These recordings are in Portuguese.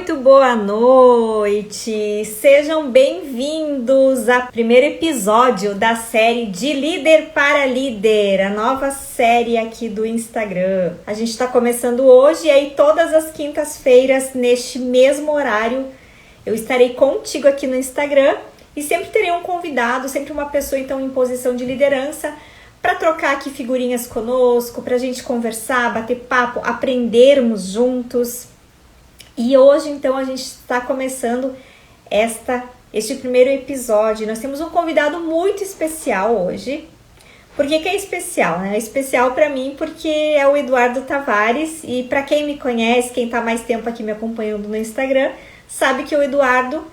Muito boa noite! Sejam bem-vindos ao primeiro episódio da série De Líder para Líder, a nova série aqui do Instagram. A gente está começando hoje e aí todas as quintas-feiras, neste mesmo horário, eu estarei contigo aqui no Instagram e sempre terei um convidado, sempre uma pessoa então em posição de liderança para trocar aqui figurinhas conosco, para a gente conversar, bater papo, aprendermos juntos. E hoje, então, a gente está começando este primeiro episódio. Nós temos um convidado muito especial hoje. Por que é especial, né? É especial para mim porque é o Eduardo Tavares. E para quem me conhece, quem está mais tempo aqui me acompanhando no Instagram, sabe que o Eduardo,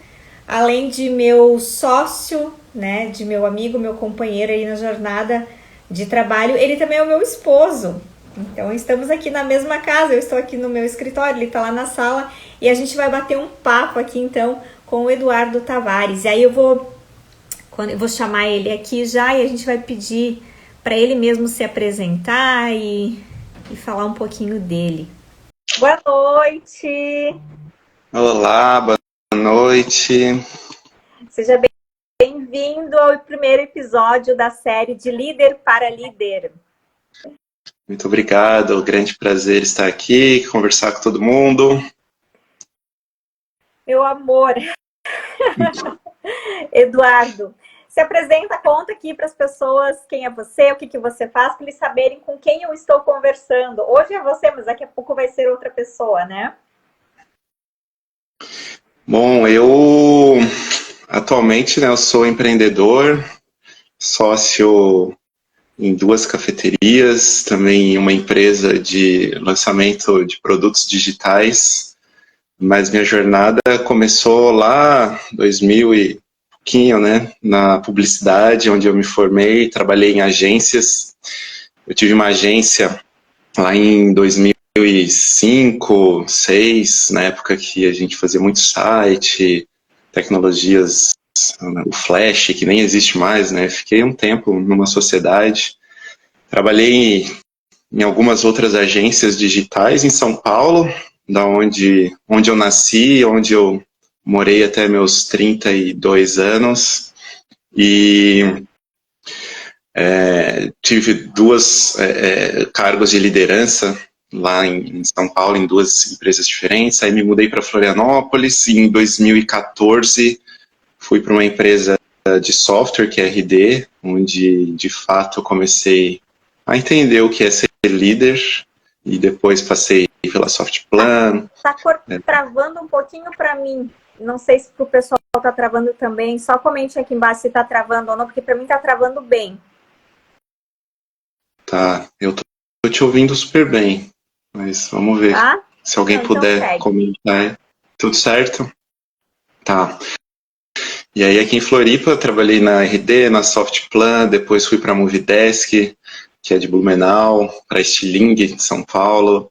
além de meu sócio, né, de meu amigo, meu companheiro aí na jornada de trabalho, ele também é o meu esposo. Então, estamos aqui na mesma casa, eu estou aqui no meu escritório, ele está lá na sala e a gente vai bater um papo aqui, então, com o Eduardo Tavares. E aí eu vou chamar ele aqui já e a gente vai pedir para ele mesmo se apresentar e falar um pouquinho dele. Boa noite! Olá, boa noite. Seja bem-vindo ao primeiro episódio da série De Líder para Líder. Muito obrigado, grande prazer estar aqui, conversar com todo mundo. Meu amor, Eduardo, se apresenta, conta aqui para as pessoas quem é você, o que você faz, para eles saberem com quem eu estou conversando. Hoje é você, mas daqui a pouco vai ser outra pessoa, né? Bom, eu atualmente, eu sou empreendedor, sócio em 2 cafeterias, também em uma empresa de lançamento de produtos digitais, mas minha jornada começou lá em 2000 e pouquinho, né, na publicidade, onde eu me formei, trabalhei em agências. Eu tive uma agência lá em 2005, 2006, na época que a gente fazia muito site, tecnologias, o Flash, que nem existe mais, né? Fiquei um tempo numa sociedade. Trabalhei em algumas outras agências digitais em São Paulo, onde eu nasci, onde eu morei até meus 32 anos. E tive 2 cargos de liderança lá em São Paulo, em 2 empresas diferentes. Aí me mudei para Florianópolis e em 2014 fui para uma empresa de software, que é RD, onde de fato comecei a entender o que é ser líder e depois passei pela Softplan. Tá travando um pouquinho para mim. Não sei se pro pessoal tá travando também. Só comente aqui embaixo se tá travando ou não, porque para mim tá travando bem. Tá, eu tô te ouvindo super bem, mas vamos ver se alguém puder comentar. Tudo certo? Tá. E aí aqui em Floripa eu trabalhei na RD, na Softplan, depois fui para a Movidesk, que é de Blumenau, para a Stiling, de São Paulo,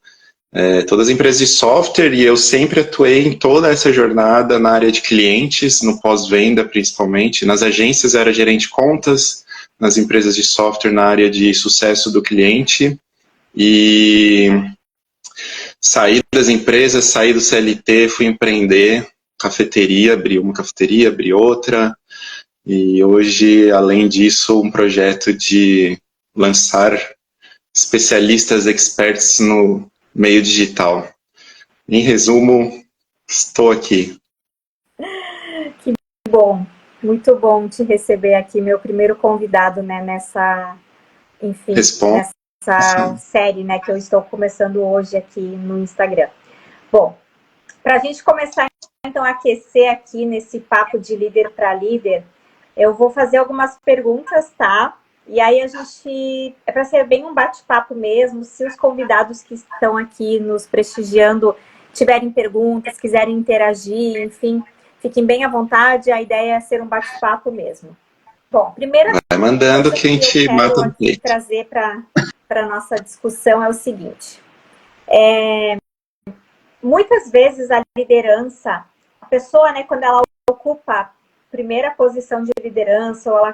todas as empresas de software, e eu sempre atuei em toda essa jornada na área de clientes, no pós-venda principalmente. Nas agências era gerente de contas, nas empresas de software na área de sucesso do cliente, e saí das empresas, saí do CLT, fui empreender, cafeteria, abri uma cafeteria, abri outra, e hoje, além disso, um projeto de lançar especialistas experts no meio digital. Em resumo, estou aqui. Que bom, muito bom te receber aqui, meu primeiro convidado, né, nessa série, né, que eu estou começando hoje aqui no Instagram. Bom, para a gente começar então a aquecer aqui nesse papo de líder para líder, eu vou fazer algumas perguntas, tá? E aí a gente, é para ser bem um bate-papo mesmo, se os convidados que estão aqui nos prestigiando tiverem perguntas, quiserem interagir, enfim, fiquem bem à vontade, a ideia é ser um bate-papo mesmo. Bom, primeira vai mandando coisa que a gente eu quero mata aqui trazer para a nossa discussão é o seguinte. Muitas vezes a liderança, a pessoa, né, quando ela ocupa a primeira posição de liderança, ou ela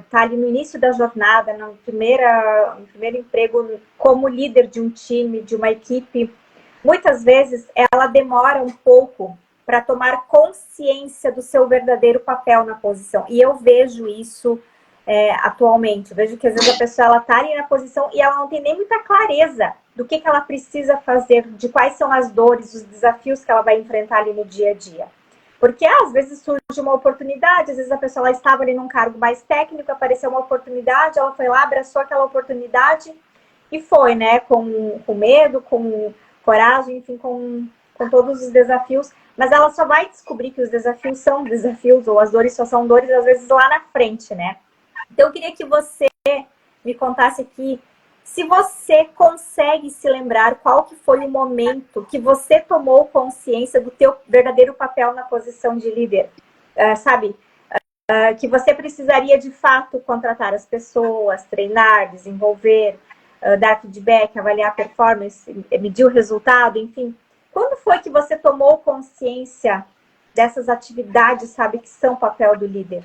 tá ali no início da jornada, no primeiro emprego como líder de um time, de uma equipe, muitas vezes ela demora um pouco para tomar consciência do seu verdadeiro papel na posição. E eu vejo isso atualmente. Eu vejo que às vezes a pessoa ela tá ali na posição e ela não tem nem muita clareza do que ela precisa fazer, de quais são as dores, os desafios que ela vai enfrentar ali no dia a dia. Porque às vezes surge uma oportunidade, às vezes a pessoa ela estava ali num cargo mais técnico, apareceu uma oportunidade, ela foi lá, abraçou aquela oportunidade e foi, né, com medo, com coragem, enfim, com todos os desafios, mas ela só vai descobrir que os desafios são desafios, ou as dores só são dores, às vezes, lá na frente, né? Então, eu queria que você me contasse aqui, se você consegue se lembrar qual que foi o momento que você tomou consciência do teu verdadeiro papel na posição de líder, sabe? Que você precisaria, de fato, contratar as pessoas, treinar, desenvolver, dar feedback, avaliar a performance, medir o resultado, enfim. Quando foi que você tomou consciência dessas atividades, sabe, que são papel do líder?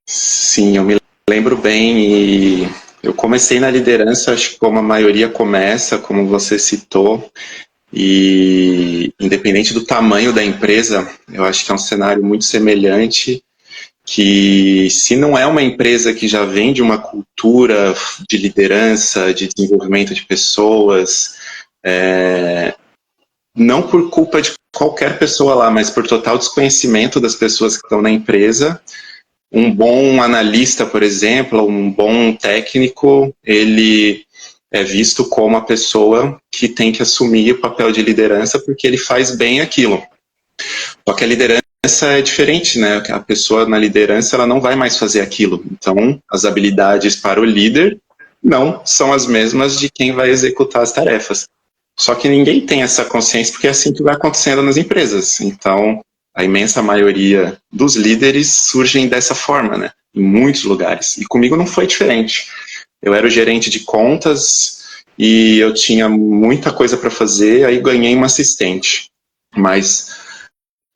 Sim, eu me lembro bem e eu comecei na liderança, acho que como a maioria começa, como você citou, e independente do tamanho da empresa, eu acho que é um cenário muito semelhante, que se não é uma empresa que já vem de uma cultura de liderança, de desenvolvimento de pessoas, não por culpa de qualquer pessoa lá, mas por total desconhecimento das pessoas que estão na empresa, um bom analista, por exemplo, um bom técnico, ele é visto como a pessoa que tem que assumir o papel de liderança porque ele faz bem aquilo. Só que a liderança é diferente, né? A pessoa na liderança ela não vai mais fazer aquilo. Então, as habilidades para o líder não são as mesmas de quem vai executar as tarefas. Só que ninguém tem essa consciência porque é assim que vai acontecendo nas empresas. Então, a imensa maioria dos líderes surgem dessa forma, né? Em muitos lugares. E comigo não foi diferente. Eu era o gerente de contas e eu tinha muita coisa para fazer, aí ganhei uma assistente. Mas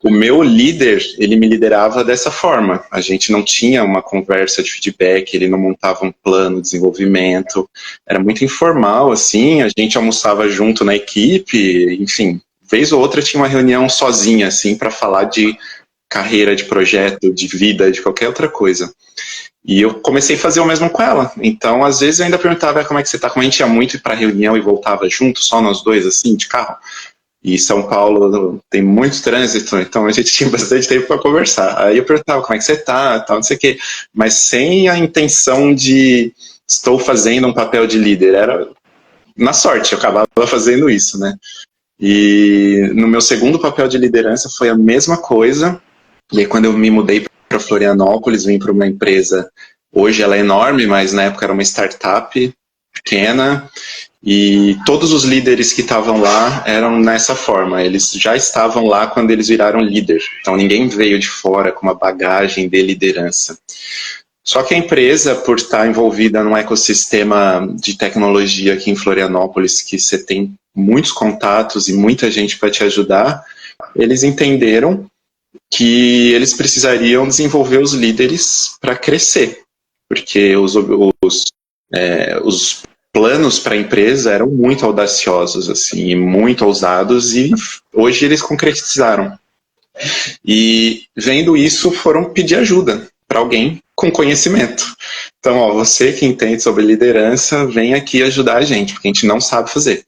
o meu líder, ele me liderava dessa forma. A gente não tinha uma conversa de feedback, ele não montava um plano de desenvolvimento. Era muito informal, assim, a gente almoçava junto na equipe, enfim. Vez ou outra tinha uma reunião sozinha, assim, para falar de carreira, de projeto, de vida, de qualquer outra coisa. E eu comecei a fazer o mesmo com ela. Então, às vezes, eu ainda perguntava como é que você tá, como a gente ia muito ir para reunião e voltava junto, só nós dois, assim, de carro. E São Paulo tem muito trânsito, então a gente tinha bastante tempo para conversar. Aí eu perguntava como é que você tá, tal, não sei o quê. Mas sem a intenção de estou fazendo um papel de líder. Era na sorte, eu acabava fazendo isso, né? E no meu segundo papel de liderança foi a mesma coisa. E aí, quando eu me mudei para Florianópolis, vim para uma empresa, hoje ela é enorme, mas na época era uma startup pequena, e todos os líderes que estavam lá eram nessa forma, eles já estavam lá quando eles viraram líder, então ninguém veio de fora com uma bagagem de liderança. Só que a empresa, por estar envolvida num ecossistema de tecnologia aqui em Florianópolis, que você tem muitos contatos e muita gente para te ajudar, eles entenderam que eles precisariam desenvolver os líderes para crescer, porque os planos para a empresa eram muito audaciosos, assim, muito ousados, e hoje eles concretizaram. E vendo isso, foram pedir ajuda para alguém com conhecimento. Então, ó, você que entende sobre liderança, vem aqui ajudar a gente, porque a gente não sabe fazer.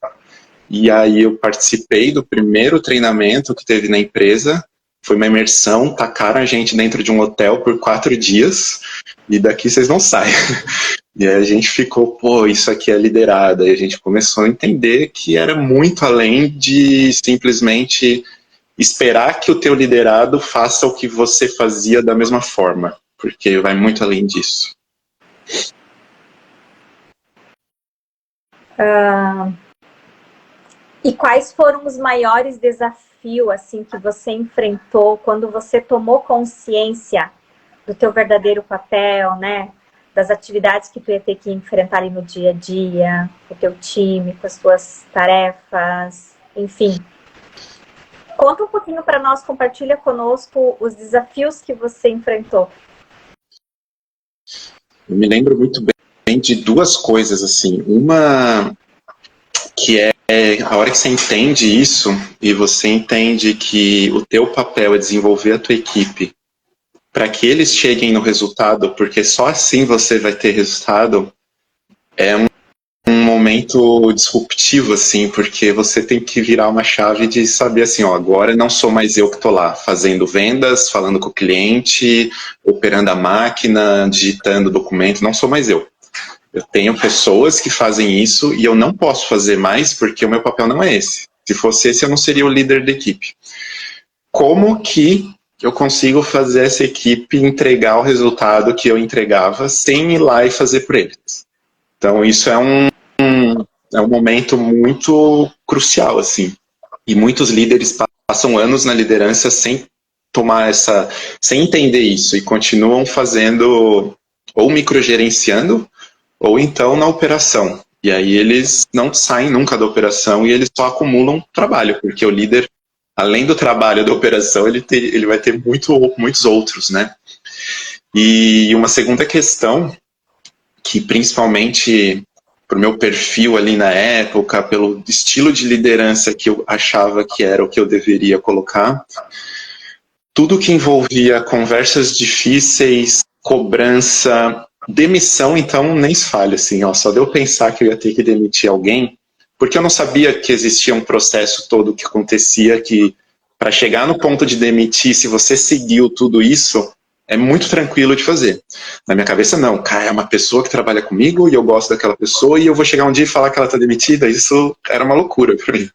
E aí eu participei do primeiro treinamento que teve na empresa. Foi uma imersão, tacaram a gente dentro de um hotel por 4 dias, e daqui vocês não saem. E aí a gente ficou, pô, isso aqui é liderada. E a gente começou a entender que era muito além de simplesmente esperar que o teu liderado faça o que você fazia da mesma forma, porque vai muito além disso. E quais foram os maiores desafios assim que você enfrentou quando você tomou consciência do teu verdadeiro papel, né? Das atividades que tu ia ter que enfrentar ali no dia a dia, com o teu time, com as tuas tarefas, enfim. Conta um pouquinho para nós, compartilha conosco os desafios que você enfrentou. Eu me lembro muito bem de duas coisas, assim. Uma que é a hora que você entende isso e você entende que o teu papel é desenvolver a tua equipe para que eles cheguem no resultado, porque só assim você vai ter resultado, é um momento disruptivo, assim, porque você tem que virar uma chave de saber assim, ó, agora não sou mais eu que estou lá fazendo vendas, falando com o cliente, operando a máquina, digitando documento, não sou mais eu. Eu tenho pessoas que fazem isso e eu não posso fazer mais porque o meu papel não é esse. Se fosse esse, eu não seria o líder da equipe. Como que eu consigo fazer essa equipe entregar o resultado que eu entregava sem ir lá e fazer por eles? Então, isso é um momento muito crucial, assim. E muitos líderes passam anos na liderança sem sem entender isso e continuam fazendo ou microgerenciando ou então na operação. E aí eles não saem nunca da operação e eles só acumulam trabalho, porque o líder, além do trabalho da operação, ele vai ter muitos outros, né? E uma segunda questão, que principalmente pro meu perfil ali na época, pelo estilo de liderança que eu achava que era o que eu deveria colocar, tudo que envolvia conversas difíceis, cobrança, demissão, então nem se fale, assim, ó, só deu pensar que eu ia ter que demitir alguém, porque eu não sabia que existia um processo todo que acontecia, que para chegar no ponto de demitir, se você seguiu tudo isso, é muito tranquilo de fazer. Na minha cabeça, não, cara, é uma pessoa que trabalha comigo e eu gosto daquela pessoa e eu vou chegar um dia e falar que ela tá demitida, isso era uma loucura para mim.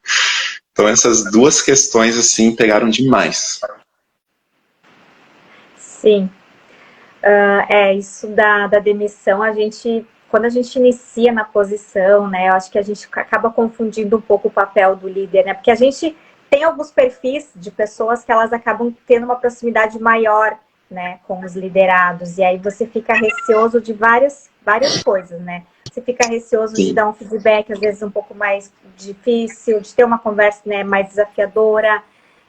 Então essas duas questões, assim, pegaram demais. Sim. Isso da demissão, quando a gente inicia na posição, né, eu acho que a gente acaba confundindo um pouco o papel do líder, né, porque a gente tem alguns perfis de pessoas que elas acabam tendo uma proximidade maior, né, com os liderados, e aí você fica receoso de várias coisas, né, você fica receoso de dar um feedback, às vezes um pouco mais difícil, de ter uma conversa, né, mais desafiadora,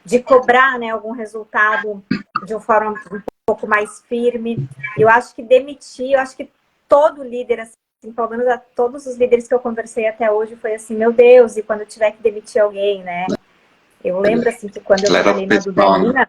de cobrar, né, algum resultado de uma forma um pouco mais firme. Eu acho que eu acho que todo líder, assim, pelo menos a todos os líderes que eu conversei até hoje, foi assim, meu Deus, e quando eu tiver que demitir alguém, né? Eu lembro, assim, que quando eu trabalhei na Dudalina...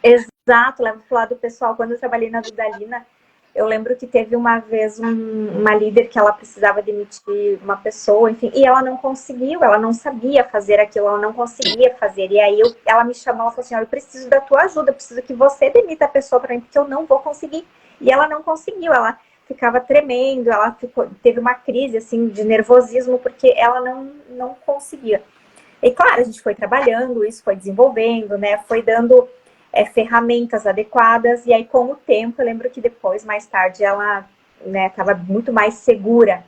Exato, levo pro lado pessoal. Quando eu trabalhei na Dudalina, eu lembro que teve uma vez uma líder que ela precisava demitir uma pessoa, enfim, e ela não conseguiu, ela não sabia fazer aquilo, ela não conseguia fazer. E aí ela me chamou, ela falou assim, eu preciso da tua ajuda, eu preciso que você demita a pessoa para mim, porque eu não vou conseguir. E ela não conseguiu, ela ficava tremendo, teve uma crise assim de nervosismo, porque ela não conseguia. E claro, a gente foi trabalhando, isso foi desenvolvendo, né? Foi dando ferramentas adequadas, e aí com o tempo, eu lembro que depois, mais tarde, ela estava muito mais segura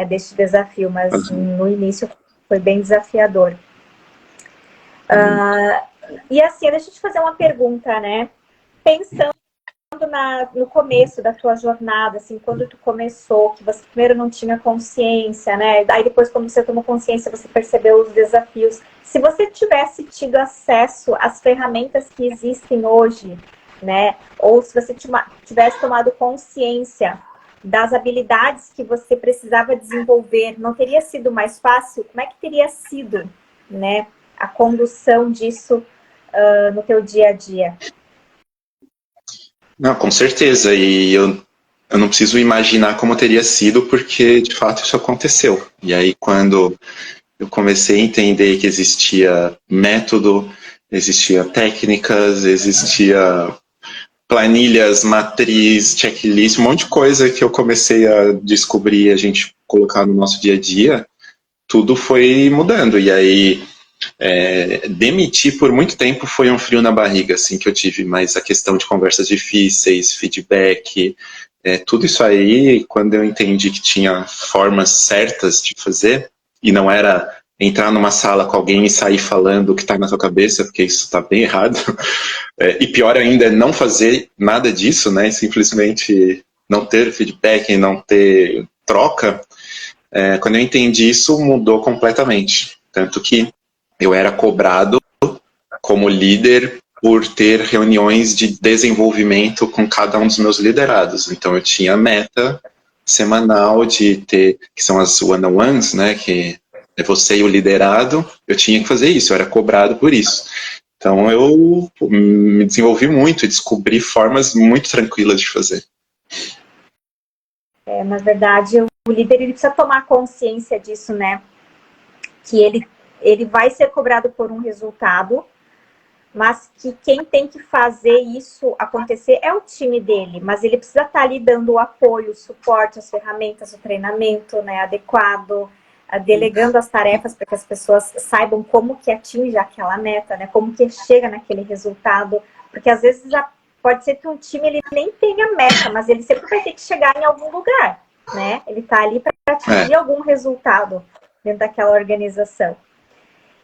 deste desafio, mas no início foi bem desafiador. E assim, deixa eu te fazer uma pergunta, né? Pensando no começo da tua jornada, assim, quando tu começou, que você primeiro não tinha consciência, né? Aí depois, quando você tomou consciência, você percebeu os desafios. Se você tivesse tido acesso às ferramentas que existem hoje, né? Ou se você tivesse tomado consciência das habilidades que você precisava desenvolver, não teria sido mais fácil? Como é que teria sido, né, a condução disso no teu dia a dia? Não, com certeza. E eu não preciso imaginar como teria sido, porque de fato isso aconteceu. E aí, quando eu comecei a entender que existia método, existia técnicas, existia planilhas, matriz, checklist, um monte de coisa que eu comecei a descobrir, a gente colocar no nosso dia a dia, tudo foi mudando. E aí, demitir por muito tempo foi um frio na barriga, assim, que eu tive, mas a questão de conversas difíceis, feedback, tudo isso aí, quando eu entendi que tinha formas certas de fazer, e não era entrar numa sala com alguém e sair falando o que está na sua cabeça, porque isso está bem errado, e pior ainda é não fazer nada disso, né, simplesmente não ter feedback, não ter troca. Quando eu entendi isso, mudou completamente, tanto que eu era cobrado como líder por ter reuniões de desenvolvimento com cada um dos meus liderados. Então eu tinha meta semanal de ter, que são as one-on-ones, né, que é você e o liderado, eu tinha que fazer isso, eu era cobrado por isso. Então eu me desenvolvi muito e descobri formas muito tranquilas de fazer. Na verdade, o líder ele precisa tomar consciência disso, né? Que ele vai ser cobrado por um resultado, mas que quem tem que fazer isso acontecer é o time dele, mas ele precisa estar ali dando o apoio, o suporte, as ferramentas, o treinamento, né, adequado, delegando as tarefas para que as pessoas saibam como que atinge aquela meta, né, como que chega naquele resultado, porque às vezes pode ser que um time ele nem tenha meta, mas ele sempre vai ter que chegar em algum lugar, né, ele está ali para atingir algum resultado dentro daquela organização.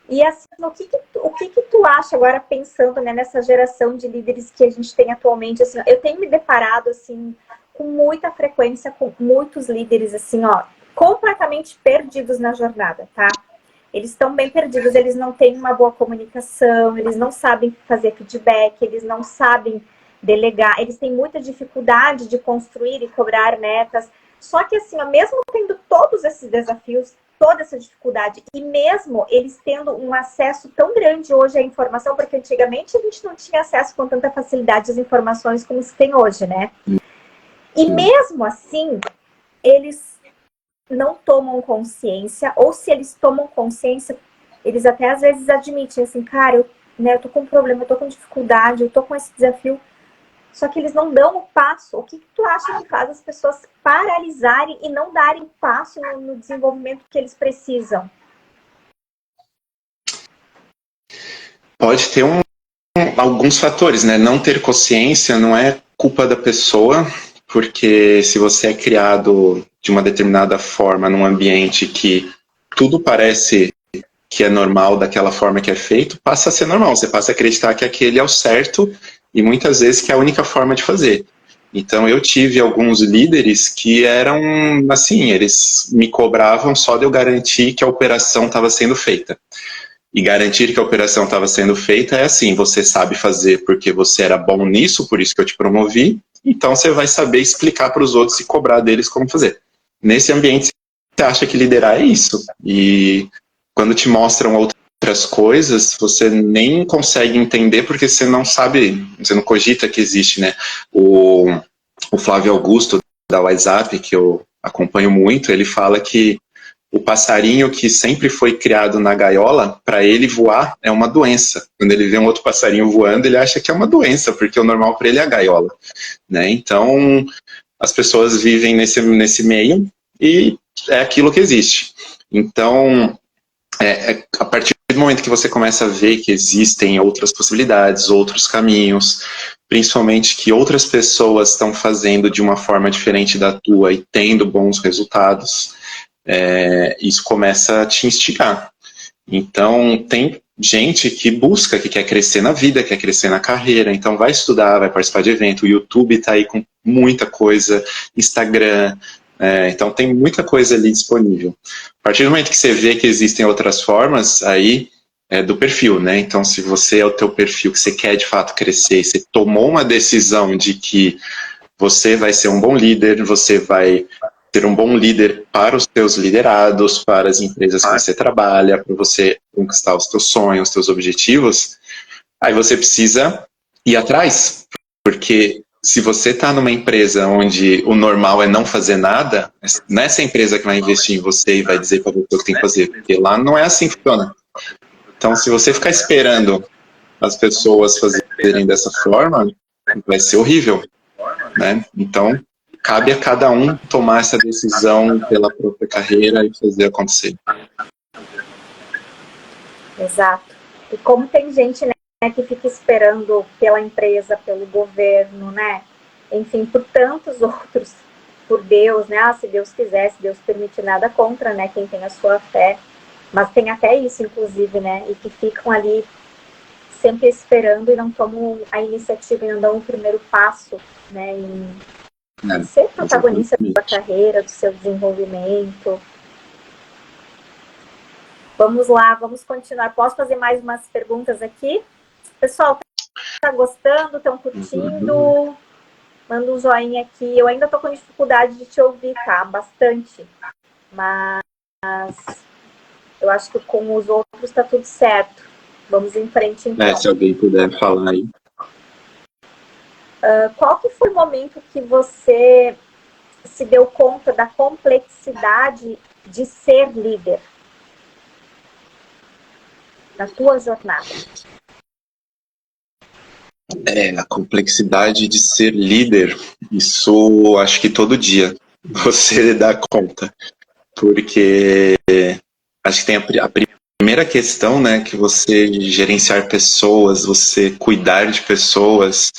E assim, o que tu acha agora, pensando, né, nessa geração de líderes que a gente tem atualmente? Assim, eu tenho me deparado assim, com muita frequência com muitos líderes assim, ó, completamente perdidos na jornada, tá? Eles estão bem perdidos, eles não têm uma boa comunicação, eles não sabem fazer feedback, eles não sabem delegar, eles têm muita dificuldade de construir e cobrar metas. Só que assim, ó, mesmo tendo todos esses desafios, toda essa dificuldade, e mesmo eles tendo um acesso tão grande hoje à informação, porque antigamente a gente não tinha acesso com tanta facilidade às informações como se tem hoje, né? E mesmo assim, eles não tomam consciência, ou se eles tomam consciência, eles até às vezes admitem assim, cara, eu tô com um problema, eu tô com dificuldade, eu tô com esse desafio, só que eles não dão o passo. O que tu acha que faz as pessoas paralisarem e não darem passo no desenvolvimento que eles precisam? Pode ter alguns fatores, né? Não ter consciência não é culpa da pessoa, porque se você é criado de uma determinada forma num ambiente que tudo parece que é normal daquela forma que é feito, passa a ser normal. Você passa a acreditar que aquele é o certo e muitas vezes que é a única forma de fazer. Então eu tive alguns líderes que eram assim, eles me cobravam só de eu garantir que a operação estava sendo feita. E garantir que a operação estava sendo feita é assim, você sabe fazer porque você era bom nisso, por isso que eu te promovi, então você vai saber explicar para os outros e cobrar deles como fazer. Nesse ambiente, você acha que liderar é isso. E quando te mostram outras coisas, você nem consegue entender porque você não sabe, você não cogita que existe, né? O Flávio Augusto, da WhatsApp, que eu acompanho muito, ele fala que o passarinho que sempre foi criado na gaiola, para ele voar é uma doença. Quando ele vê um outro passarinho voando, ele acha que é uma doença, porque o normal para ele é a gaiola, né? Então, as pessoas vivem nesse meio e é aquilo que existe. Então, a partir do momento que você começa a ver que existem outras possibilidades, outros caminhos, principalmente que outras pessoas estão fazendo de uma forma diferente da tua e tendo bons resultados, isso começa a te instigar. Então, tem gente que busca, que quer crescer na vida, quer crescer na carreira, então vai estudar, vai participar de evento, o YouTube está aí com muita coisa, Instagram, então tem muita coisa ali disponível. A partir do momento que você vê que existem outras formas, aí é do perfil, né? Então, se você é o teu perfil, que você quer de fato crescer, você tomou uma decisão de que você vai ser um bom líder, você vai ser um bom líder para os seus liderados, para as empresas que você trabalha, para você conquistar os teus sonhos, os teus objetivos, aí você precisa ir atrás, porque se você está numa empresa onde o normal é não fazer nada, nessa empresa que vai investir em você e vai dizer para você o que tem que fazer, porque lá não é assim que funciona. Então, se você ficar esperando as pessoas fazerem dessa forma, vai ser horrível, né? Então, cabe a cada um tomar essa decisão pela própria carreira e fazer acontecer. Exato. E como tem gente, né, que fica esperando pela empresa, pelo governo, né? Enfim, por tantos outros, por Deus, né? Se Deus quiser, se Deus permitir, nada contra, né? Quem tem a sua fé. Mas tem até isso, inclusive, né? E que ficam ali sempre esperando e não tomam a iniciativa e não dão o primeiro passo, né? Em ser protagonista da sua carreira, do seu desenvolvimento. Vamos lá, vamos continuar. Posso fazer mais umas perguntas aqui? Pessoal, tá gostando? Estão curtindo? Manda um joinha aqui. Eu ainda tô com dificuldade de te ouvir, tá? Bastante. Mas Eu acho que com os outros está tudo certo. Vamos em frente, então. Se alguém puder falar aí. Qual que foi o momento que você se deu conta da complexidade de ser líder? Na tua jornada. A complexidade de ser líder, isso acho que todo dia você dá conta. Porque acho que tem a primeira questão, né, que você gerenciar pessoas, você cuidar de pessoas,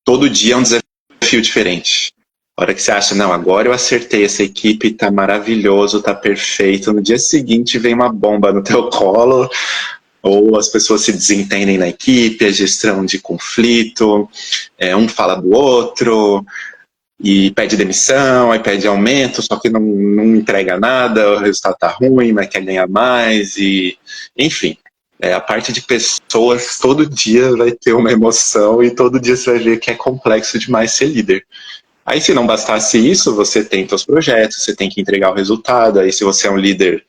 todo dia é um desafio diferente. A hora que você acha, não, agora eu acertei essa equipe, tá maravilhoso, tá perfeito, no dia seguinte vem uma bomba no teu colo, ou as pessoas se desentendem na equipe, a gestão de conflito, um fala do outro, e pede demissão, aí pede aumento, só que não entrega nada, o resultado tá ruim, mas quer ganhar mais, e enfim. A parte de pessoas, todo dia vai ter uma emoção e todo dia você vai ver que é complexo demais ser líder. Aí, se não bastasse isso, você tem seus projetos, você tem que entregar o resultado. Aí, se você é um líder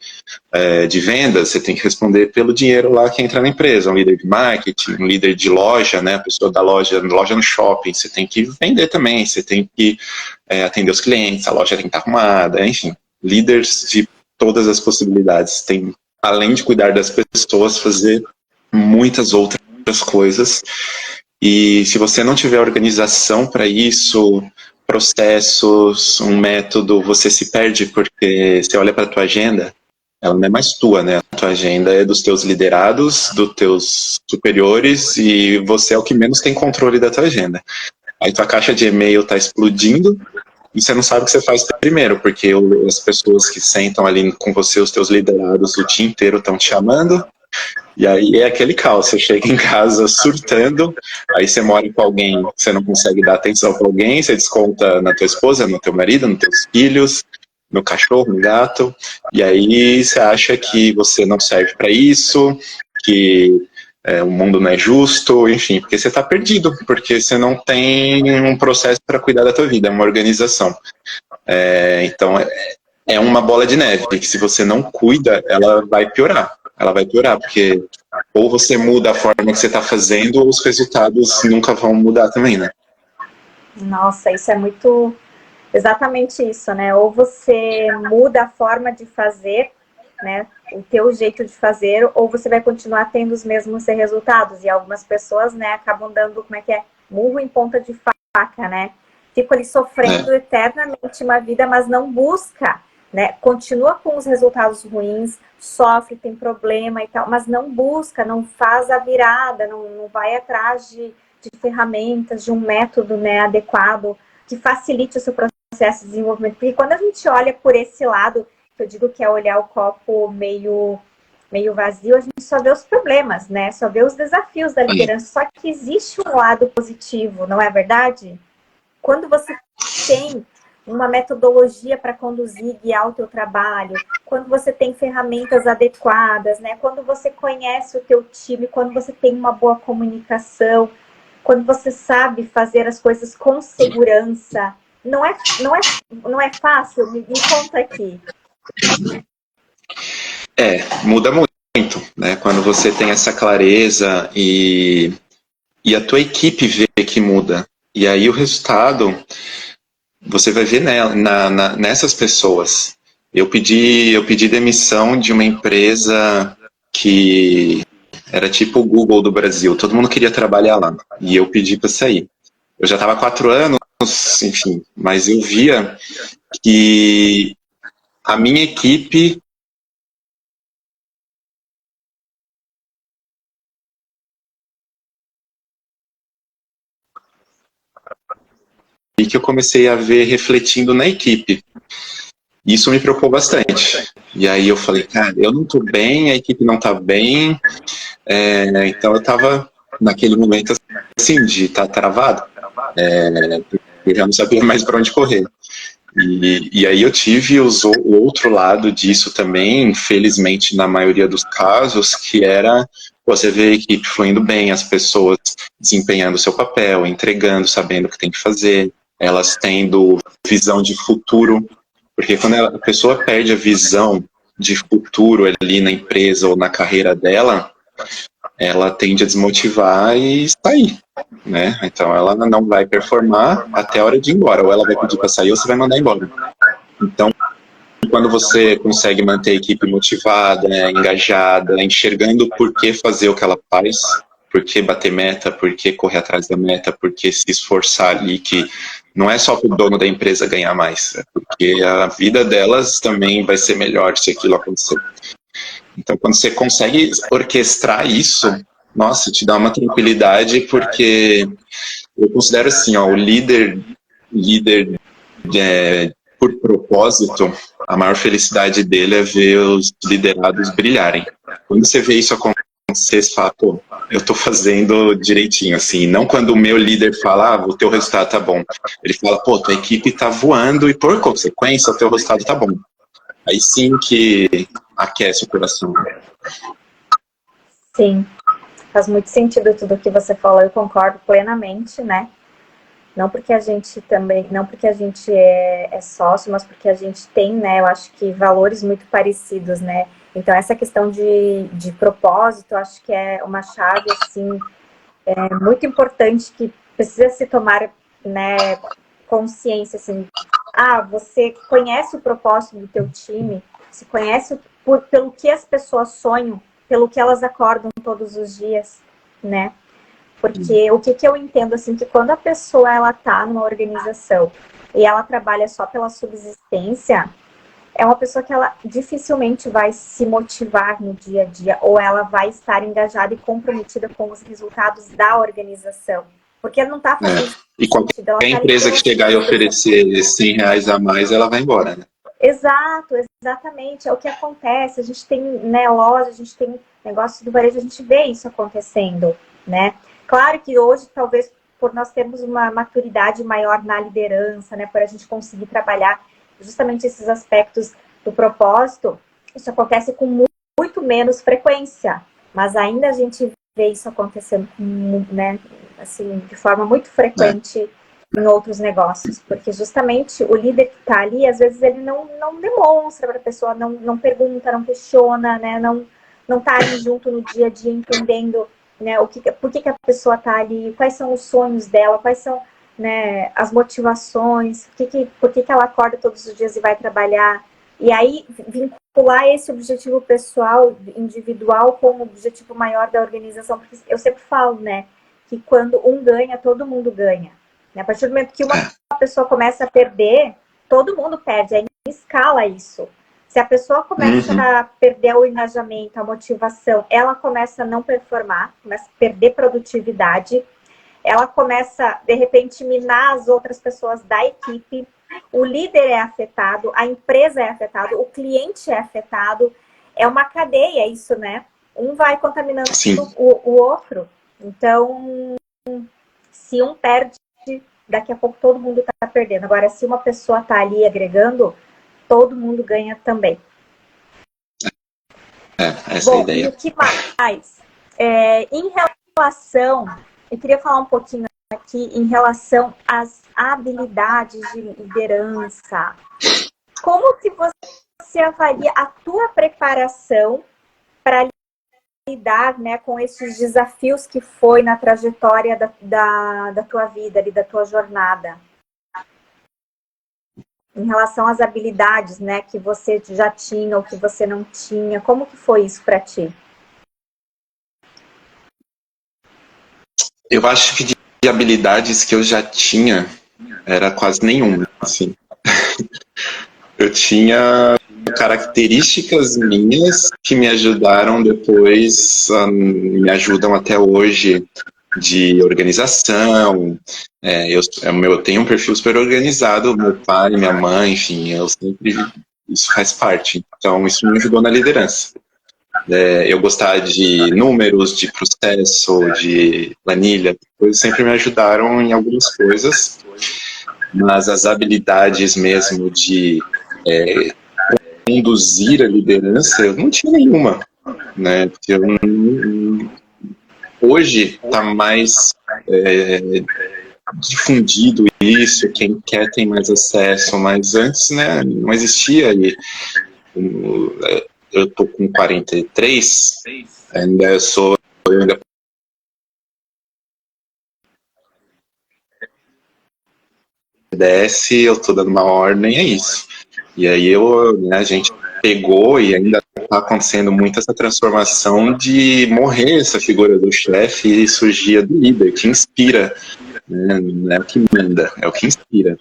de vendas, você tem que responder pelo dinheiro lá que entra na empresa. Um líder de marketing, um líder de loja, né? A pessoa da loja no shopping, você tem que vender também, você tem que atender os clientes, a loja tem que estar arrumada, enfim. Líderes de todas as possibilidades. Tem, além de cuidar das pessoas, fazer muitas outras coisas. E se você não tiver organização para isso, processos, um método, você se perde, porque você olha para a tua agenda, ela não é mais tua, né? A tua agenda é dos teus liderados, dos teus superiores, e você é o que menos tem controle da tua agenda. Aí tua caixa de e-mail está explodindo, e você não sabe o que você faz primeiro, porque as pessoas que sentam ali com você, os teus liderados, o dia inteiro estão te chamando, e aí é aquele caos, você chega em casa surtando, aí você mora com alguém, você não consegue dar atenção para alguém, você desconta na tua esposa, no teu marido, nos teus filhos, no cachorro, no gato, e aí você acha que você não serve para isso, que o mundo não é justo, enfim, porque você está perdido, porque você não tem um processo para cuidar da tua vida, uma organização. Então é uma bola de neve, que se você não cuida, ela vai piorar. Ela vai piorar, porque ou você muda a forma que você está fazendo, ou os resultados nunca vão mudar também, né? Nossa, isso é muito... Exatamente isso, né? Ou você muda a forma de fazer, né? O teu jeito de fazer, ou você vai continuar tendo os mesmos resultados. E algumas pessoas, né, acabam dando, murro em ponta de faca, né? Ficam ali sofrendo eternamente uma vida, mas não busca, né? Continua com os resultados ruins, sofre, tem problema e tal, mas não busca, não faz a virada, não vai atrás de ferramentas, de um método, né, adequado, que facilite o seu processo de desenvolvimento. Porque quando a gente olha por esse lado, que eu digo que é olhar o copo meio vazio, a gente só vê os problemas, né? Só vê os desafios da liderança. Só que existe um lado positivo, não é verdade? Quando você tem uma metodologia para conduzir e guiar o teu trabalho, quando você tem ferramentas adequadas, né? Quando você conhece o teu time, quando você tem uma boa comunicação, quando você sabe fazer as coisas com segurança, não é fácil? Me conta aqui. Muda muito, né? Quando você tem essa clareza e a tua equipe vê que muda. E aí o resultado você vai ver nessas pessoas. Eu pedi demissão de uma empresa que era tipo o Google do Brasil. Todo mundo queria trabalhar lá. E eu pedi para sair. Eu já estava há 4 anos, enfim. Mas eu via que a minha equipe... E que eu comecei a ver refletindo na equipe. Isso me preocupou bastante. E aí eu falei, cara, eu não estou bem, a equipe não está bem. Então eu estava naquele momento assim, de estar travado. Eu já não sabia mais para onde correr. E aí eu tive o outro lado disso também, infelizmente na maioria dos casos, que era você ver a equipe fluindo bem, as pessoas desempenhando o seu papel, entregando, sabendo o que tem que fazer, elas tendo visão de futuro, porque quando a pessoa perde a visão de futuro ali na empresa ou na carreira dela, ela tende a desmotivar e sair, né? Então ela não vai performar até a hora de ir embora, ou ela vai pedir para sair ou você vai mandar embora. Então, quando você consegue manter a equipe motivada, engajada, enxergando por que fazer o que ela faz, por que bater meta, por que correr atrás da meta, por que se esforçar ali, que não é só para o dono da empresa ganhar mais, é porque a vida delas também vai ser melhor se aquilo acontecer. Então, quando você consegue orquestrar isso, nossa, te dá uma tranquilidade, porque eu considero assim, ó, o líder por propósito, a maior felicidade dele é ver os liderados brilharem. Quando você vê isso acontecer, você fala, pô, eu tô fazendo direitinho, assim, não quando o meu líder fala, o teu resultado tá bom. Ele fala, pô, tua equipe tá voando e por consequência o teu resultado tá bom. Aí sim que aquece o coração. Sim, faz muito sentido tudo o que você falou, eu concordo plenamente, né? Não porque a gente é sócio, mas porque a gente tem, né, eu acho que valores muito parecidos, né? Então essa questão de propósito, eu acho que é uma chave, assim, muito importante que precisa se tomar, né, consciência, assim. Você conhece o propósito do teu time, se conhece pelo que as pessoas sonham, pelo que elas acordam todos os dias, né? Porque o que eu entendo, assim, que quando a pessoa, ela tá numa organização e ela trabalha só pela subsistência, é uma pessoa que ela dificilmente vai se motivar no dia a dia, ou ela vai estar engajada e comprometida com os resultados da organização. Porque ela não tá fazendo E qualquer empresa que chegar e oferecer R$100 a mais, ela vai embora, né? Exato, exatamente. É o que acontece. A gente tem, né, loja, a gente tem negócio do varejo, a gente vê isso acontecendo, né? Claro que hoje, talvez, por nós termos uma maturidade maior na liderança, né, por a gente conseguir trabalhar justamente esses aspectos do propósito, isso acontece com muito menos frequência, mas ainda a gente vê isso acontecendo, né, assim, de forma muito frequente em outros negócios, porque justamente o líder que está ali, às vezes ele não demonstra para a pessoa, não pergunta, não questiona, né, não está ali junto no dia a dia entendendo, né, por que a pessoa está ali, quais são os sonhos dela, quais são, né, as motivações, por que ela acorda todos os dias e vai trabalhar. E aí vincular esse objetivo pessoal, individual, com o objetivo maior da organização, porque eu sempre falo, né, que quando um ganha, todo mundo ganha. A partir do momento que uma pessoa começa a perder, todo mundo perde, aí escala isso. Se a pessoa começa a perder o engajamento, a motivação, ela começa a não performar, começa a perder produtividade, ela começa, de repente, minar as outras pessoas da equipe, o líder é afetado, a empresa é afetada, o cliente é afetado, é uma cadeia isso, né? Um vai contaminando o outro. Então, se um perde, daqui a pouco todo mundo está perdendo. Agora, se uma pessoa está ali agregando, todo mundo ganha também. Essa é a ideia. E o que mais? Em relação, eu queria falar um pouquinho aqui em relação às habilidades de liderança. Como que você avalia a tua preparação para lidar, né, com esses desafios que foi na trajetória da tua vida, ali, da tua jornada? Em relação às habilidades, né, que você já tinha ou que você não tinha, como que foi isso para ti? Eu acho que de habilidades que eu já tinha, era quase nenhuma, assim. Eu tinha características minhas que me ajudaram depois, me ajudam até hoje, de organização. Eu tenho um perfil super organizado, meu pai, minha mãe, enfim, isso faz parte. Então, isso me ajudou na liderança. Eu gostar de números, de processo, de planilha, coisas sempre me ajudaram em algumas coisas, mas as habilidades mesmo de conduzir a liderança, eu não tinha nenhuma, né? Porque hoje está mais difundido isso, quem quer tem mais acesso, mas antes, né, não existia. E eu tô com 43, ainda eu ainda desce, eu tô dando uma ordem, é isso. E aí né, a gente pegou e ainda está acontecendo muito essa transformação de morrer essa figura do chefe e surgir a do líder, que inspira, né? Não é o que manda, é o que inspira.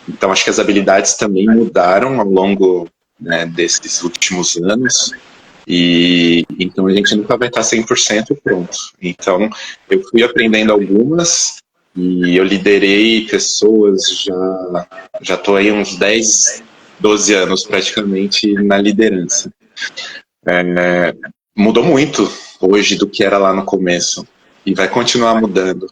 Então acho que as habilidades também mudaram ao longo, né, desses últimos anos, e então a gente nunca vai estar 100% pronto. Então eu fui aprendendo algumas, e eu liderei pessoas, já estou aí uns 10, 12 anos praticamente na liderança. Mudou muito hoje do que era lá no começo, e vai continuar mudando.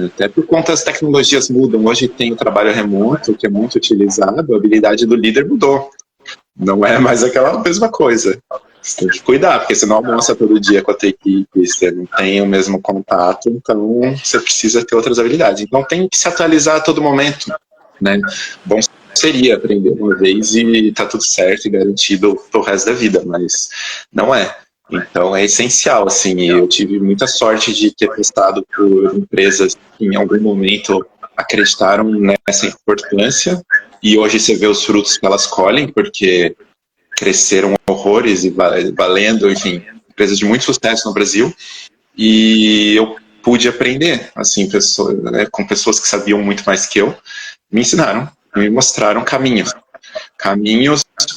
Até por conta das tecnologias mudam. Hoje tem o trabalho remoto, que é muito utilizado, a habilidade do líder mudou. Não é mais aquela mesma coisa. Você tem que cuidar, porque você não almoça todo dia com a tua equipe, você não tem o mesmo contato, então você precisa ter outras habilidades. Então tem que se atualizar a todo momento, né? Bom seria aprender uma vez e tá tudo certo e garantido pro resto da vida, mas não é. Então é essencial, assim, eu tive muita sorte de ter passado por empresas que em algum momento acreditaram nessa importância, e hoje você vê os frutos que elas colhem, porque cresceram horrores e valendo, enfim, empresas de muito sucesso no Brasil, e eu pude aprender, assim, né, com pessoas que sabiam muito mais que eu, me ensinaram, me mostraram caminhos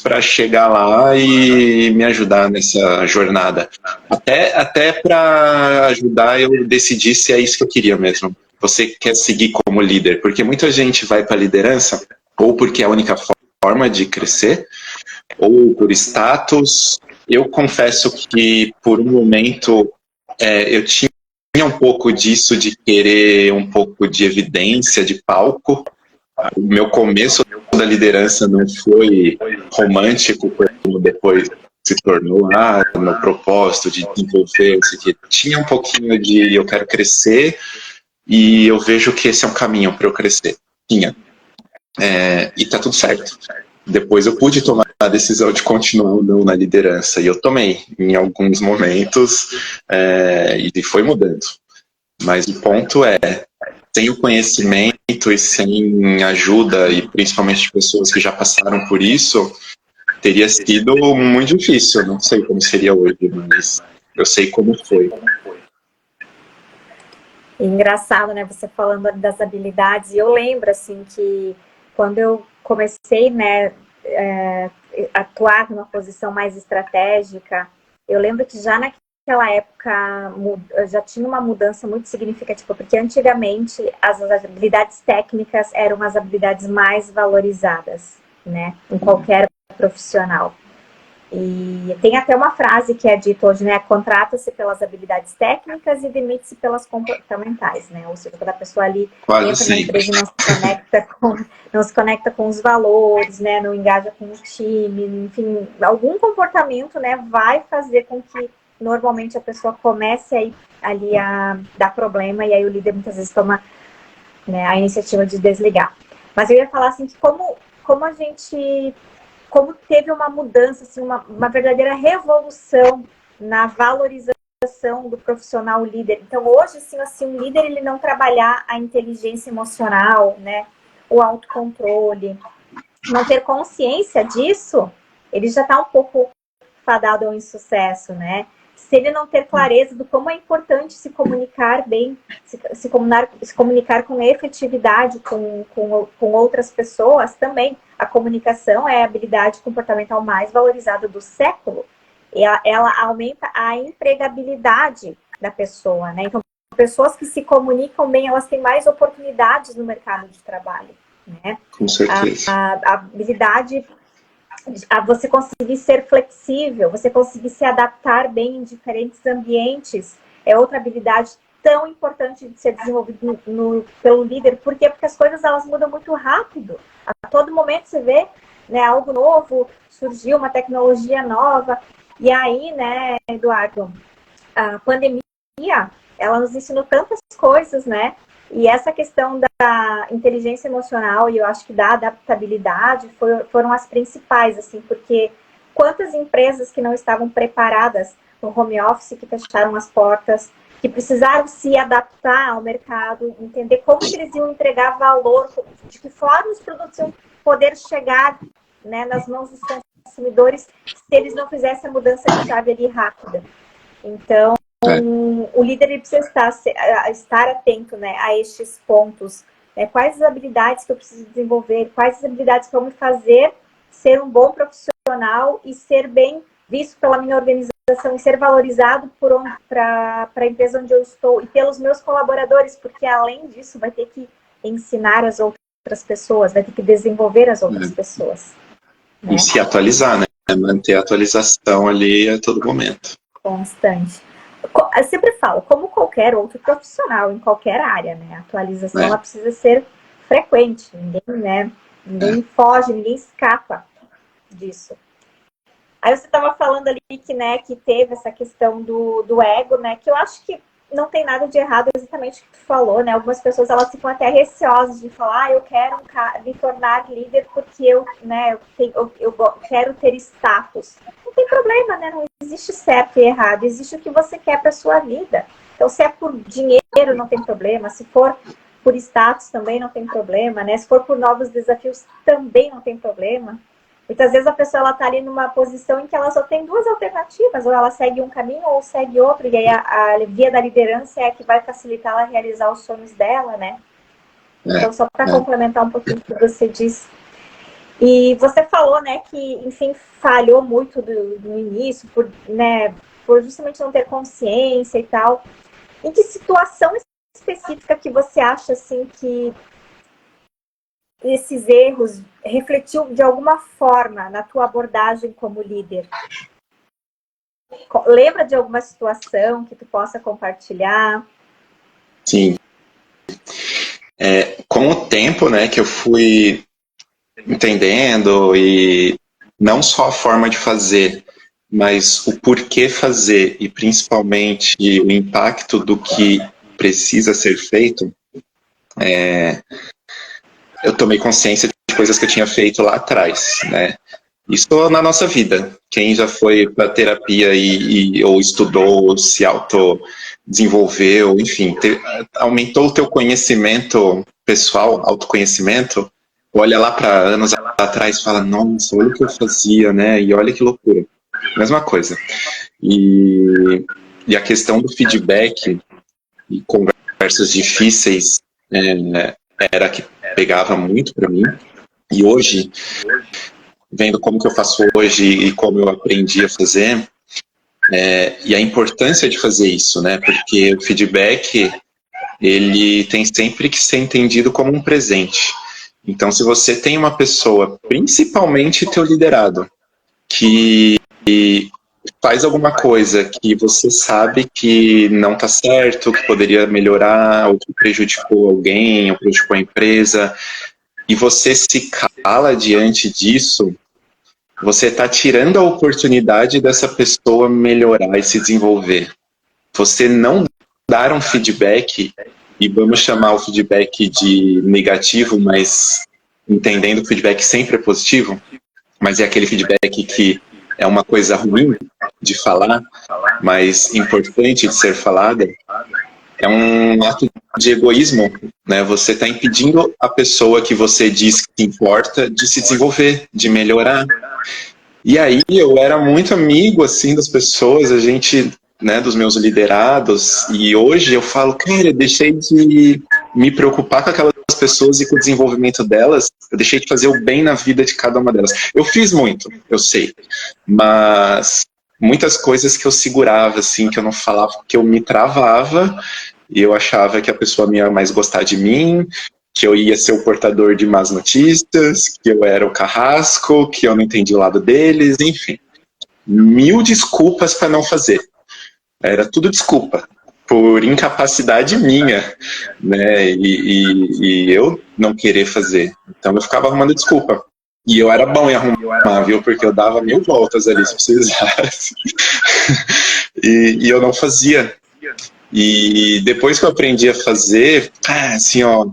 para chegar lá e me ajudar nessa jornada. Até para ajudar eu decidir se é isso que eu queria mesmo. Você quer seguir como líder? Porque muita gente vai para a liderança ou porque é a única forma de crescer, ou por status. Eu confesso que por um momento eu tinha um pouco disso, de querer um pouco de evidência, de palco. O meu começo da liderança não foi romântico, como depois se tornou no propósito de desenvolver, que tinha um pouquinho de eu quero crescer e eu vejo que esse é um caminho para eu crescer. Tinha. E tá tudo certo. Depois eu pude tomar a decisão de continuar ou não na liderança, e eu tomei em alguns momentos, e foi mudando. Mas o ponto é, sem o conhecimento e sem ajuda, e principalmente de pessoas que já passaram por isso, teria sido muito difícil. Eu não sei como seria hoje, mas eu sei como foi. Engraçado, né, você falando das habilidades, e eu lembro, assim, que quando eu comecei, né, atuar numa posição mais estratégica, eu lembro que já naquela época já tinha uma mudança muito significativa, porque antigamente as habilidades técnicas eram as habilidades mais valorizadas, né, em qualquer profissional. E tem até uma frase que é dita hoje, né? Contrata-se pelas habilidades técnicas e demite-se pelas comportamentais, né? Ou seja, quando a pessoa ali entra na empresa e não se conecta com os valores, né? Não engaja com o time, enfim, algum comportamento, né? Vai fazer com que normalmente a pessoa comece ali a dar problema, e aí o líder muitas vezes toma, né, a iniciativa de desligar. Mas eu ia falar assim que como teve uma mudança, assim, uma verdadeira revolução na valorização do profissional líder. Então, hoje, assim, um líder, ele não trabalhar a inteligência emocional, né, o autocontrole, não ter consciência disso, ele já está um pouco fadado ao insucesso, né? Se ele não ter clareza do como é importante se comunicar bem, se comunicar com efetividade com outras pessoas também. A comunicação é a habilidade comportamental mais valorizada do século. E ela aumenta a empregabilidade da pessoa, né? Então, pessoas que se comunicam bem, elas têm mais oportunidades no mercado de trabalho, né? Com certeza. A habilidade a você conseguir ser flexível, você conseguir se adaptar bem em diferentes ambientes, é outra habilidade tão importante de ser desenvolvida pelo líder. Por quê? Porque as coisas elas mudam muito rápido. A todo momento você vê, né, algo novo, surgiu uma tecnologia nova. E aí, né, Eduardo, a pandemia, ela nos ensinou tantas coisas, né? E essa questão da inteligência emocional, e eu acho que da adaptabilidade, foram as principais, assim, porque quantas empresas que não estavam preparadas no home office, que fecharam as portas, que precisaram se adaptar ao mercado, entender como que eles iam entregar valor, de que forma os produtos iam poder chegar, né, nas mãos dos consumidores, se eles não fizessem a mudança de chave ali rápida. Então, o líder ele precisa estar atento, né, a estes pontos. Né, quais as habilidades que eu preciso desenvolver, quais as habilidades que vão me fazer ser um bom profissional e ser bem visto pela minha organização e ser valorizado para a empresa onde eu estou e pelos meus colaboradores, porque além disso vai ter que ensinar as outras pessoas, vai ter que desenvolver as outras pessoas. Né? E se atualizar, né? Manter a atualização ali a todo momento. Constante. Eu sempre falo, como qualquer outro profissional em qualquer área, né? A atualização ela precisa ser frequente, ninguém foge, ninguém escapa disso. Aí você estava falando ali que teve essa questão do ego, né? Que eu acho que não tem nada de errado exatamente o que tu falou, né? Algumas pessoas elas ficam até receosas de falar, eu quero me tornar líder porque eu quero ter status. Não tem problema, né? Não existe certo e errado, existe o que você quer para sua vida. Então, se é por dinheiro, não tem problema. Se for por status, também não tem problema, né? Se for por novos desafios, também não tem problema. Muitas vezes a pessoa está ali numa posição em que ela só tem duas alternativas, ou ela segue um caminho ou segue outro, e aí a via da liderança é a que vai facilitar ela realizar os sonhos dela, né? Então, só para complementar um pouquinho o que você disse. E você falou, né, que, enfim, falhou muito no início, por justamente não ter consciência e tal. Em que situação específica que você acha, assim, que esses erros refletiu de alguma forma na tua abordagem como líder? Lembra de alguma situação que tu possa compartilhar? Sim. Com o tempo, né, que eu fui entendendo e não só a forma de fazer, mas o porquê fazer e principalmente o impacto do que precisa ser feito, eu tomei consciência de coisas que eu tinha feito lá atrás, né? Isso na nossa vida. Quem já foi para terapia ou estudou, ou se autodesenvolveu, enfim, aumentou o teu conhecimento pessoal, autoconhecimento, olha lá para anos atrás e fala, nossa, olha o que eu fazia, né? E olha que loucura. Mesma coisa. E a questão do feedback e conversas difíceis era que pegava muito para mim. E hoje, vendo como que eu faço hoje e como eu aprendi a fazer, e a importância de fazer isso, né? Porque o feedback, ele tem sempre que ser entendido como um presente. Então, se você tem uma pessoa, principalmente teu liderado, que faz alguma coisa que você sabe que não está certo, que poderia melhorar, ou que prejudicou alguém, ou prejudicou a empresa, e você se cala diante disso, você está tirando a oportunidade dessa pessoa melhorar e se desenvolver. Você não dar um feedback, e vamos chamar o feedback de negativo, mas entendendo que o feedback sempre é positivo, mas é aquele feedback que é uma coisa ruim de falar, mas importante de ser falada, é um ato de egoísmo, né? Você está impedindo a pessoa que você diz que importa de se desenvolver, de melhorar. E aí eu era muito amigo, assim, das pessoas, a gente, né, dos meus liderados, e hoje eu falo, cara, eu deixei de me preocupar com aquelas pessoas e com o desenvolvimento delas, eu deixei de fazer o bem na vida de cada uma delas. Eu fiz muito, eu sei, mas muitas coisas que eu segurava, assim, que eu não falava, que eu me travava, e eu achava que a pessoa ia mais gostar de mim, que eu ia ser o portador de más notícias, que eu era o carrasco, que eu não entendi o lado deles, enfim. 1000 desculpas para não fazer. Era tudo desculpa, por incapacidade minha, né, e eu não querer fazer. Então eu ficava arrumando desculpa. E eu era bom em arrumar, viu, porque eu dava 1000 voltas ali, se precisasse. e eu não fazia. E depois que eu aprendi a fazer, assim, ó,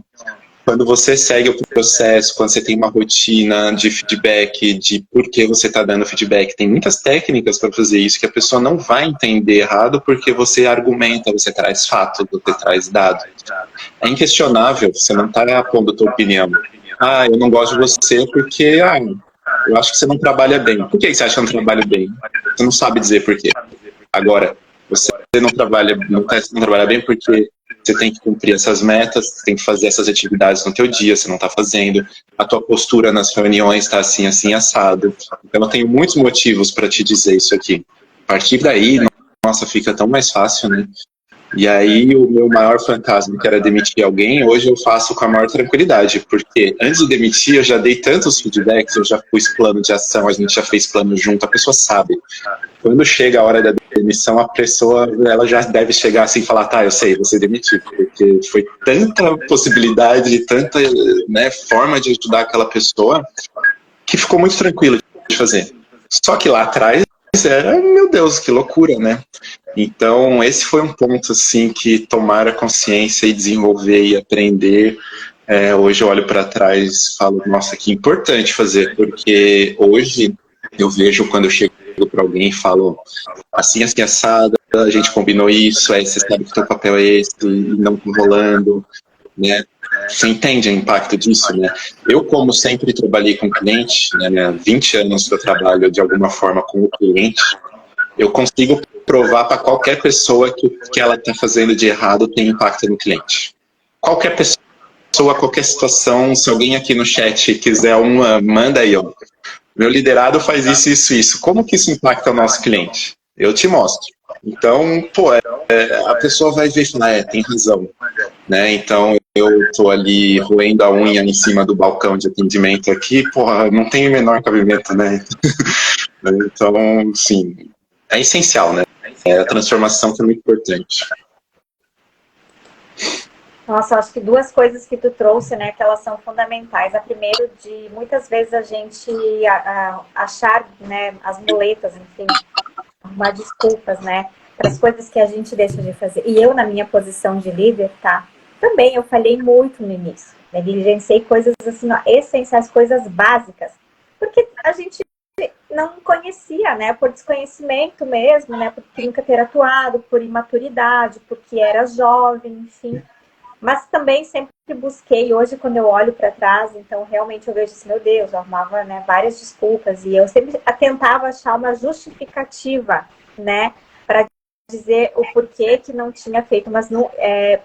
quando você segue o processo, quando você tem uma rotina de feedback, de por que você está dando feedback, tem muitas técnicas para fazer isso que a pessoa não vai entender errado porque você argumenta, você traz fato, você traz dado. É inquestionável, você não está pondo a tua opinião. Ah, eu não gosto de você porque eu acho que você não trabalha bem. Por que você acha que eu não trabalho bem? Você não sabe dizer por quê. Agora, você não trabalha bem porque você tem que cumprir essas metas, você tem que fazer essas atividades no teu dia, você não está fazendo, a tua postura nas reuniões está assim, assim, assado. Então, eu tenho muitos motivos para te dizer isso aqui. A partir daí, nossa, fica tão mais fácil, né? E aí, o meu maior fantasma, que era demitir alguém, hoje eu faço com a maior tranquilidade, porque antes de demitir, eu já dei tantos feedbacks, eu já pus plano de ação, a gente já fez plano junto, a pessoa sabe. Quando chega a hora da demissão, a pessoa ela já deve chegar assim e falar, tá, eu sei, você demitiu, porque foi tanta possibilidade, tanta, né, forma de ajudar aquela pessoa, que ficou muito tranquilo de fazer. Só que lá atrás era, meu Deus, que loucura, né? Então, esse foi um ponto, assim, que tomar a consciência e desenvolver e aprender. Hoje eu olho para trás e falo, nossa, que importante fazer, porque hoje eu vejo quando eu chego para alguém e falo, assim, assim, assada, a gente combinou isso, aí você sabe que o teu papel é esse, e não tá rolando, né? Você entende o impacto disso, né? Eu, como sempre trabalhei com cliente, né, 20 anos que eu trabalho de alguma forma com o cliente, eu consigo provar para qualquer pessoa que o que ela está fazendo de errado tem impacto no cliente. Qualquer pessoa, qualquer situação, se alguém aqui no chat quiser manda aí, ó. Meu liderado faz isso, isso, isso. Como que isso impacta o nosso cliente? Eu te mostro. Então, a pessoa vai ver e falar, tem razão. Né? Então, eu tô ali roendo a unha em cima do balcão de atendimento aqui, não tem o menor cabimento, né? Então, sim, é essencial, né? É a transformação que é muito importante. Nossa, eu acho que duas coisas que tu trouxe, né, que elas são fundamentais. A primeira, de muitas vezes a gente achar, né, as muletas, enfim, arrumar desculpas, né, para as coisas que a gente deixa de fazer. E eu, na minha posição de líder, tá, também eu falhei muito no início. Negligenciei coisas assim, ó, essenciais, coisas básicas, porque a gente não conhecia, né, por desconhecimento mesmo, né, por nunca ter atuado, por imaturidade, porque era jovem, enfim. Mas também sempre busquei, hoje quando eu olho para trás, então realmente eu vejo assim, meu Deus, eu arrumava, né, várias desculpas e eu sempre tentava achar uma justificativa, né, para dizer o porquê que não tinha feito, mas não,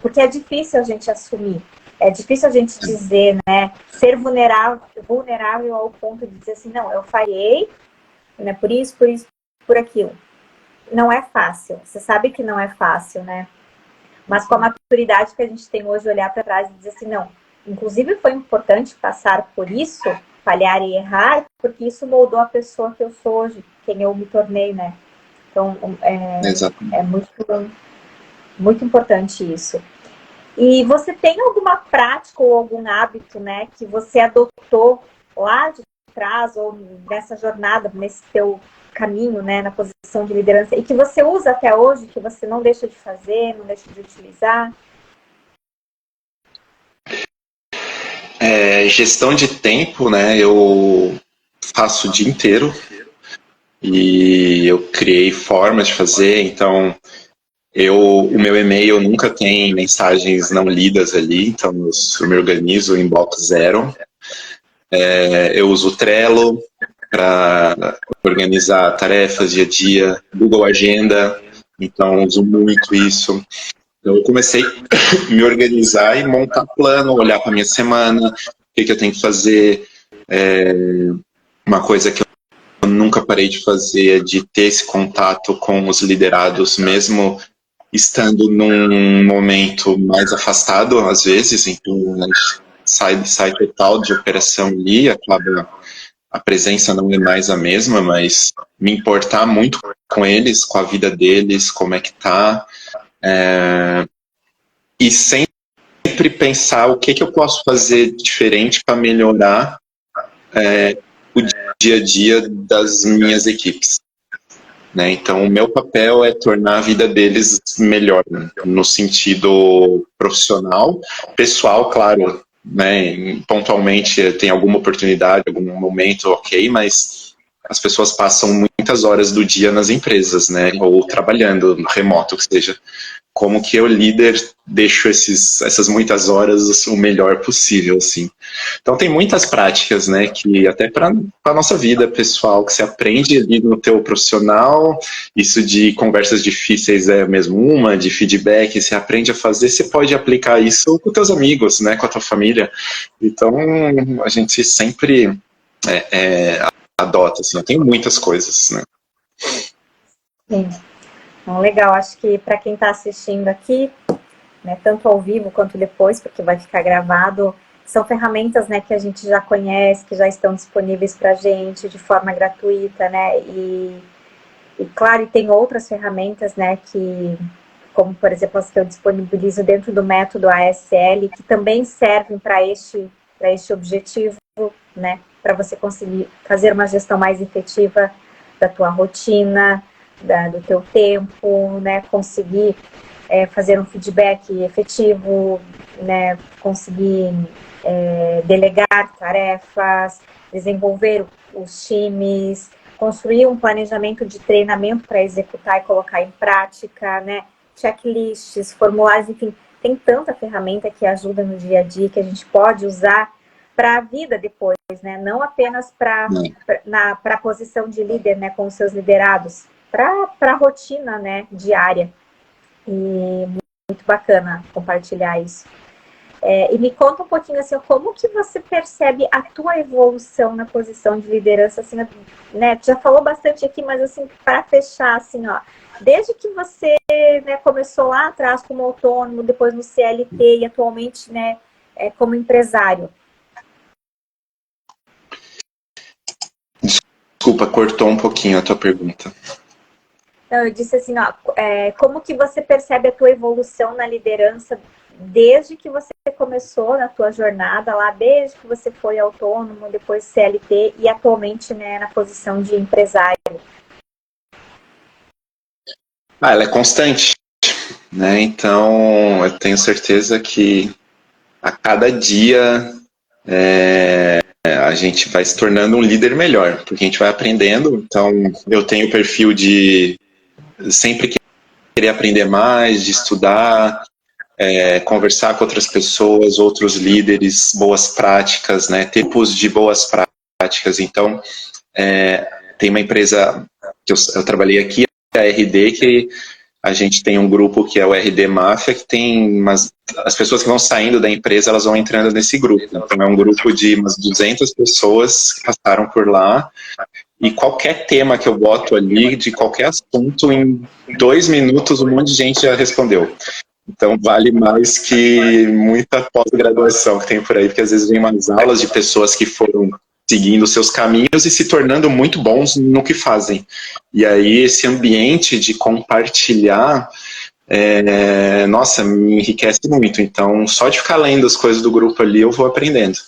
porque é difícil a gente assumir, é difícil a gente dizer, né, ser vulnerável ao ponto de dizer assim, não, eu falhei, né, por isso, por aquilo. Não é fácil, você sabe que não é fácil, né? Mas com a maturidade que a gente tem hoje, olhar para trás e dizer assim, não, inclusive foi importante passar por isso, falhar e errar, porque isso moldou a pessoa que eu sou hoje, quem eu me tornei, né? Então, é muito, muito importante isso. E você tem alguma prática ou algum hábito, né, que você adotou lá de trás, ou nessa jornada, nesse teu caminho, né, na posição de liderança, e que você usa até hoje, que você não deixa de fazer, não deixa de utilizar? Gestão de tempo, né, eu faço o dia inteiro e eu criei formas de fazer, então o meu e-mail nunca tem mensagens não lidas ali, então eu me organizo em bloco zero. Eu uso o Trello para organizar tarefas dia a dia, Google Agenda, então uso muito isso. Então, eu comecei a me organizar e montar plano, olhar para a minha semana, o que eu tenho que fazer. Uma coisa que eu nunca parei de fazer é de ter esse contato com os liderados, mesmo estando num momento mais afastado, às vezes, então sai total de operação ali, acaba a presença não é mais a mesma, mas me importar muito com eles, com a vida deles, como é que tá, e sempre pensar o que eu posso fazer diferente para melhorar o dia a dia das minhas equipes. Né? Então, o meu papel é tornar a vida deles melhor, né? No sentido profissional, pessoal, claro, né, pontualmente tem alguma oportunidade, algum momento, ok, mas as pessoas passam muitas horas do dia nas empresas, né, ou trabalhando remoto, que seja. Como que eu, líder, deixo essas muitas horas o melhor possível, assim. Então tem muitas práticas, né, que até para a nossa vida pessoal, que você aprende ali no teu profissional, isso de conversas difíceis é mesmo uma, de feedback, você aprende a fazer, você pode aplicar isso com teus amigos, né, com a tua família. Então a gente sempre adota, assim, eu tenho muitas coisas, né. Sim. Então, legal, acho que para quem está assistindo aqui, né, tanto ao vivo quanto depois, porque vai ficar gravado, são ferramentas, né, que a gente já conhece, que já estão disponíveis para a gente de forma gratuita, né, e claro, e tem outras ferramentas, né, que, como por exemplo as que eu disponibilizo dentro do método ASL, que também servem para este objetivo, né, para você conseguir fazer uma gestão mais efetiva da tua rotina, do teu tempo, né, conseguir fazer um feedback efetivo, né, conseguir delegar tarefas, desenvolver os times, construir um planejamento de treinamento para executar e colocar em prática, né, checklists, formulários, enfim, tem tanta ferramenta que ajuda no dia a dia que a gente pode usar para a vida depois, né, não apenas para a posição de líder, né, com os seus liderados, para a rotina, né, diária. E muito bacana compartilhar isso. E me conta um pouquinho assim, como que você percebe a tua evolução na posição de liderança, assim, né? Já falou bastante aqui, mas assim, para fechar, assim, ó, desde que você, né, começou lá atrás como autônomo, depois no CLT e atualmente, né, como empresário. Desculpa, cortou um pouquinho a tua pergunta. Então, eu disse assim, ó, como que você percebe a tua evolução na liderança desde que você começou na tua jornada lá, desde que você foi autônomo, depois CLT e atualmente, né, na posição de empresário? Ela é constante, né? Então, eu tenho certeza que a cada dia a gente vai se tornando um líder melhor, porque a gente vai aprendendo. Então, eu tenho o perfil de sempre querer aprender mais, de estudar, conversar com outras pessoas, outros líderes, boas práticas, né? Tipos de boas práticas. Então, tem uma empresa que eu trabalhei aqui, a RD, que a gente tem um grupo que é o RD Máfia, que tem as pessoas que vão saindo da empresa, elas vão entrando nesse grupo. Então é um grupo de umas 200 pessoas que passaram por lá, e qualquer tema que eu boto ali, de qualquer assunto, em 2 minutos um monte de gente já respondeu. Então vale mais que muita pós-graduação que tem por aí, porque às vezes vem umas aulas de pessoas que foram seguindo seus caminhos e se tornando muito bons no que fazem. E aí esse ambiente de compartilhar, nossa, me enriquece muito. Então, só de ficar lendo as coisas do grupo ali, eu vou aprendendo,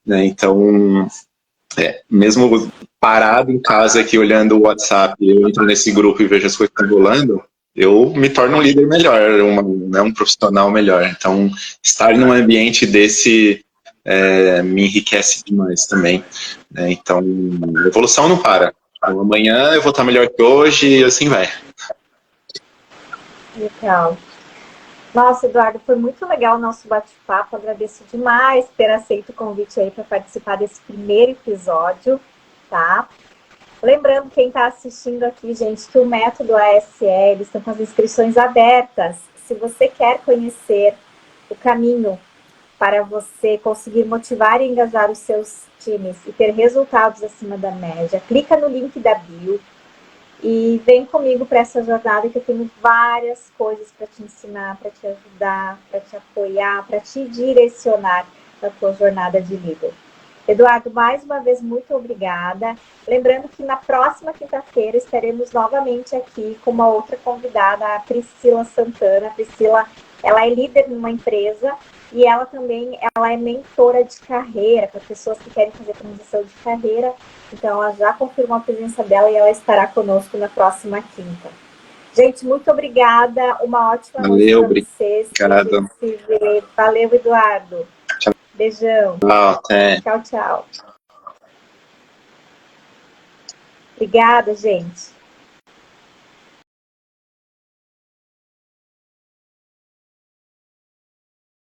né? Então, mesmo parado em casa aqui, olhando o WhatsApp, eu entro nesse grupo e vejo as coisas que estão rolando, eu me torno um líder melhor, um profissional melhor. Então, estar num ambiente desse me enriquece demais também. Né? Então, a evolução não para. Então, amanhã eu vou estar melhor que hoje e assim vai. Legal. Nossa, Eduardo, foi muito legal o nosso bate-papo. Agradeço demais ter aceito o convite aí para participar desse primeiro episódio, tá? Lembrando quem está assistindo aqui, gente, que o método ASL está com as inscrições abertas. Se você quer conhecer o caminho para você conseguir motivar e engajar os seus times e ter resultados acima da média, clica no link da bio e vem comigo para essa jornada, que eu tenho várias coisas para te ensinar, para te ajudar, para te apoiar, para te direcionar na tua jornada de líder. Eduardo, mais uma vez, muito obrigada. Lembrando que na próxima quinta-feira estaremos novamente aqui com uma outra convidada, a Priscila Santana. A Priscila, ela é líder numa empresa e ela também é mentora de carreira para pessoas que querem fazer transição de carreira. Então, ela já confirmou a presença dela e ela estará conosco na próxima quinta. Gente, muito obrigada. Uma ótima noite para vocês. Obrigado. Se vê. Valeu, Eduardo. Tchau. Beijão. Até. Tchau, tchau. Obrigada, gente.